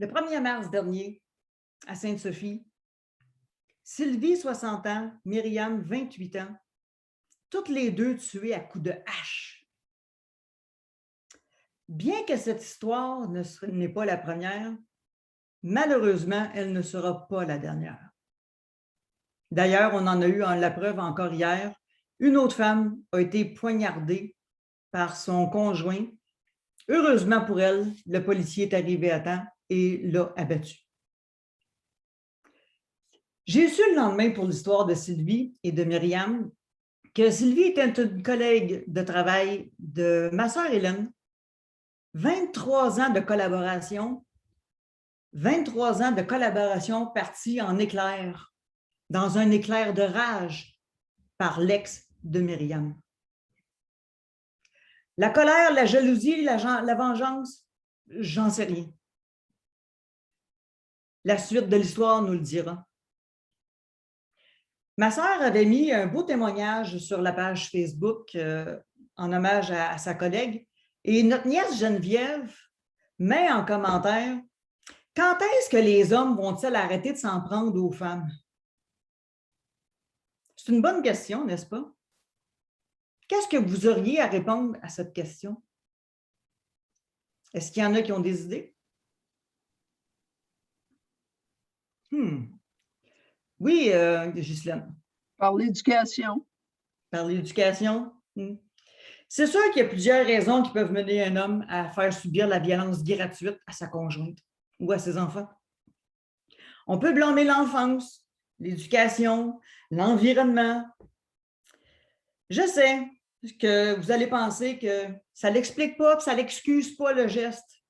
Le 1er mars dernier, à Sainte-Sophie, Sylvie, 60 ans, Myriam, 28 ans, toutes les deux tuées à coups de hache. Bien que cette histoire n'est pas la première, malheureusement, elle ne sera pas la dernière. D'ailleurs, on en a eu la preuve encore hier. Une autre femme a été poignardée par son conjoint. Heureusement pour elle, le policier est arrivé à temps et l'a abattue. J'ai su le lendemain pour l'histoire de Sylvie et de Myriam que Sylvie était une collègue de travail de ma sœur Hélène. 23 ans de collaboration, 23 ans de collaboration partis en éclair, dans un éclair de rage par l'ex de Myriam. La colère, la jalousie, la vengeance, j'en sais rien. La suite de l'histoire nous le dira. Ma sœur avait mis un beau témoignage sur la page Facebook en hommage à sa collègue. Et notre nièce Geneviève met en commentaire « Quand est-ce que les hommes vont-ils arrêter de s'en prendre aux femmes? » C'est une bonne question, n'est-ce pas? Qu'est-ce que vous auriez à répondre à cette question? Est-ce qu'il y en a qui ont des idées? Oui, Ghislaine. Par l'éducation. Par l'éducation? C'est sûr qu'il y a plusieurs raisons qui peuvent mener un homme à faire subir la violence gratuite à sa conjointe ou à ses enfants. On peut blâmer l'enfance, l'éducation, l'environnement. Je sais que vous allez penser que ça ne l'explique pas, que ça n'excuse pas le geste.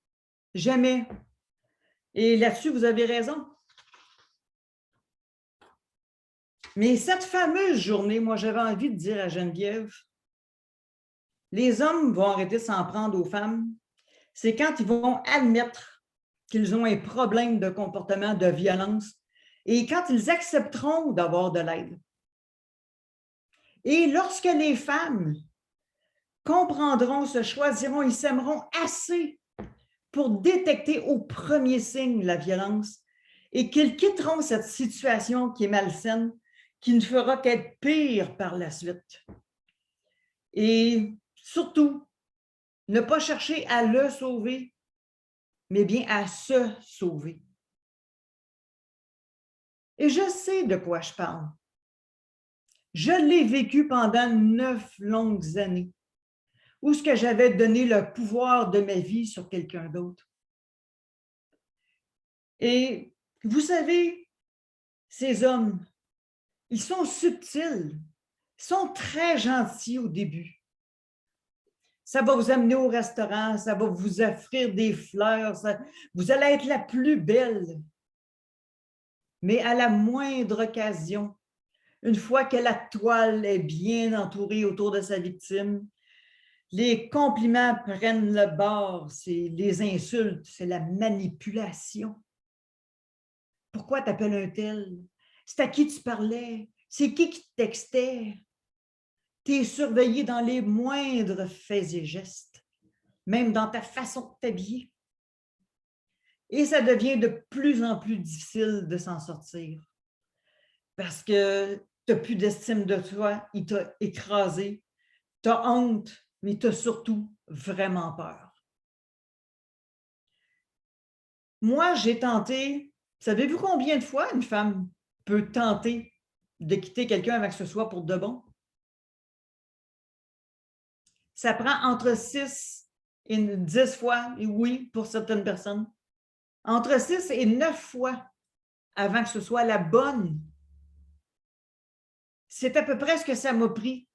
Jamais. Et là-dessus, vous avez raison. Mais cette fameuse journée, moi, j'avais envie de dire à Geneviève, les hommes vont arrêter de s'en prendre aux femmes, c'est quand ils vont admettre qu'ils ont un problème de comportement de violence et quand ils accepteront d'avoir de l'aide. Et lorsque les femmes comprendront, se choisiront et s'aimeront assez pour détecter au premier signe la violence et qu'ils quitteront cette situation qui est malsaine, qui ne fera qu'être pire par la suite. Et surtout, ne pas chercher à le sauver, mais bien à se sauver. Et je sais de quoi je parle. Je l'ai vécu pendant 9 longues années, où ce que j'avais donné le pouvoir de ma vie sur quelqu'un d'autre. Et vous savez, ces hommes, ils sont subtils, ils sont très gentils au début. Ça va vous amener au restaurant, ça va vous offrir des fleurs, vous allez être la plus belle. Mais à la moindre occasion, une fois que la toile est bien entourée autour de sa victime, les compliments prennent le bord, c'est les insultes, c'est la manipulation. Pourquoi t'appelles un tel? C'est à qui tu parlais? C'est qui te textait? Tu es surveillé dans les moindres faits et gestes, même dans ta façon de t'habiller. Et ça devient de plus en plus difficile de s'en sortir parce que tu n'as plus d'estime de toi, il t'a écrasé, tu as honte, mais tu as surtout vraiment peur. Moi, j'ai tenté, savez-vous combien de fois une femme peut tenter de quitter quelqu'un avant que ce soit pour de bon? Ça prend entre 6 et 10 fois, et oui, pour certaines personnes, entre 6 et 9 fois avant que ce soit la bonne. C'est à peu près ce que ça m'a pris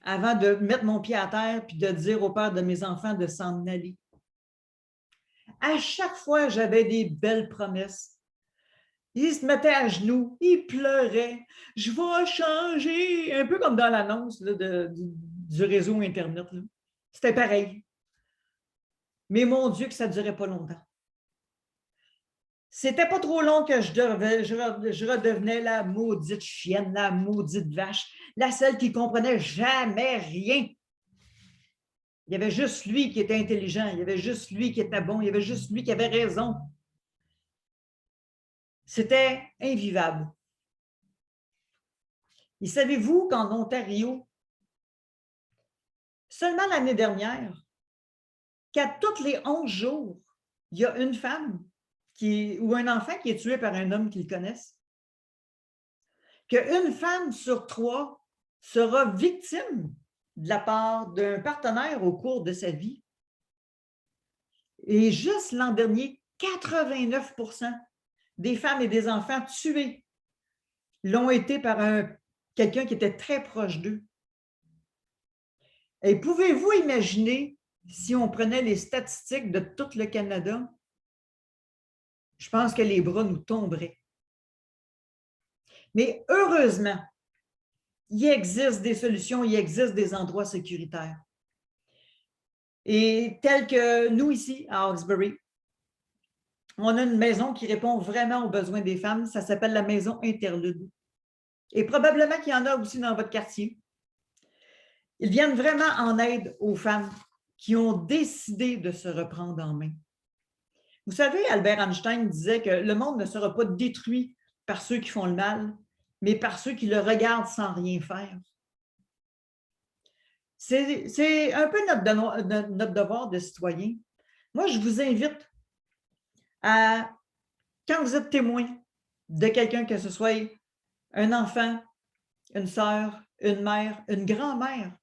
avant de mettre mon pied à terre puis de dire au père de mes enfants de s'en aller. À chaque fois, j'avais des belles promesses. Il se mettait à genoux, il pleurait. « Je vais changer », un peu comme dans l'annonce du réseau Internet. C'était pareil. Mais mon Dieu, que ça ne durait pas longtemps. C'était pas trop long que je redevenais la maudite chienne, la maudite vache, la seule qui ne comprenait jamais rien. Il y avait juste lui qui était intelligent, il y avait juste lui qui était bon, il y avait juste lui qui avait raison. C'était invivable. Et savez-vous qu'en Ontario, seulement l'année dernière, qu'à tous les 11 jours, il y a une femme ou un enfant qui est tué par un homme qu'ils connaissent? Qu'une femme sur 3 sera victime de la part d'un partenaire au cours de sa vie. Et juste l'an dernier, 89% des femmes et des enfants tués l'ont été par quelqu'un qui était très proche d'eux. Et pouvez-vous imaginer si on prenait les statistiques de tout le Canada? Je pense que les bras nous tomberaient. Mais heureusement, il existe des solutions, il existe des endroits sécuritaires. Et tel que nous ici, à Hawkesbury, on a une maison qui répond vraiment aux besoins des femmes. Ça s'appelle la maison Interlude. Et probablement qu'il y en a aussi dans votre quartier. Ils viennent vraiment en aide aux femmes qui ont décidé de se reprendre en main. Vous savez, Albert Einstein disait que le monde ne sera pas détruit par ceux qui font le mal, mais par ceux qui le regardent sans rien faire. C'est un peu notre devoir de citoyen. Moi, je vous invite à, quand vous êtes témoin de quelqu'un, que ce soit un enfant, une sœur, une mère, une grand-mère,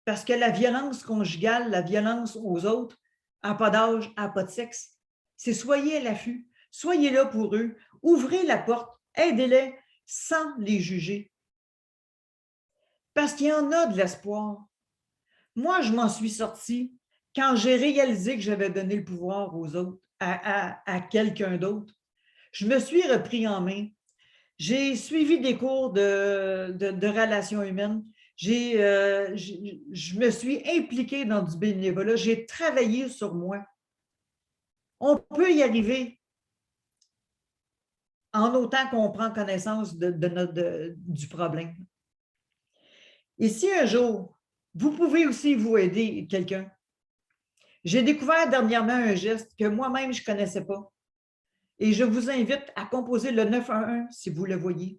parce que la violence conjugale, la violence aux autres, n'a pas d'âge, n'a pas de sexe. C'est soyez à l'affût, soyez là pour eux, ouvrez la porte, aidez-les sans les juger. Parce qu'il y en a de l'espoir. Moi, je m'en suis sortie quand j'ai réalisé que j'avais donné le pouvoir aux autres, à quelqu'un d'autre. Je me suis repris en main. J'ai suivi des cours de relations humaines. Je me suis impliquée dans du bénévolat. J'ai travaillé sur moi. On peut y arriver en autant qu'on prend connaissance du problème. Et si un jour, vous pouvez aussi vous aider quelqu'un. J'ai découvert dernièrement un geste que moi-même, je ne connaissais pas. Et je vous invite à composer le 911 si vous le voyez.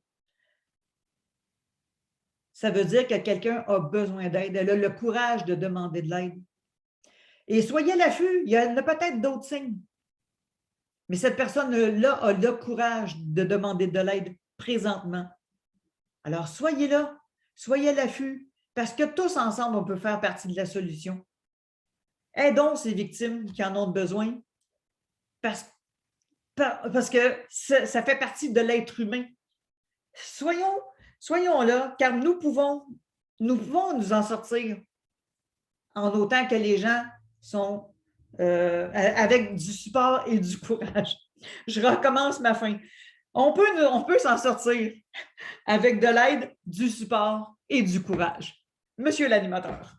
Ça veut dire que quelqu'un a besoin d'aide. Elle a le courage de demander de l'aide. Et soyez à l'affût, il y en a peut-être d'autres signes. Mais cette personne-là a le courage de demander de l'aide présentement. Alors, soyez là, soyez à l'affût, parce que tous ensemble, on peut faire partie de la solution. Aidons ces victimes qui en ont besoin, parce que ça fait partie de l'être humain. Soyons là, car nous pouvons nous en sortir en autant que les gens sont avec du support et du courage. Je recommence ma fin. On peut s'en sortir avec de l'aide, du support et du courage. Monsieur l'animateur.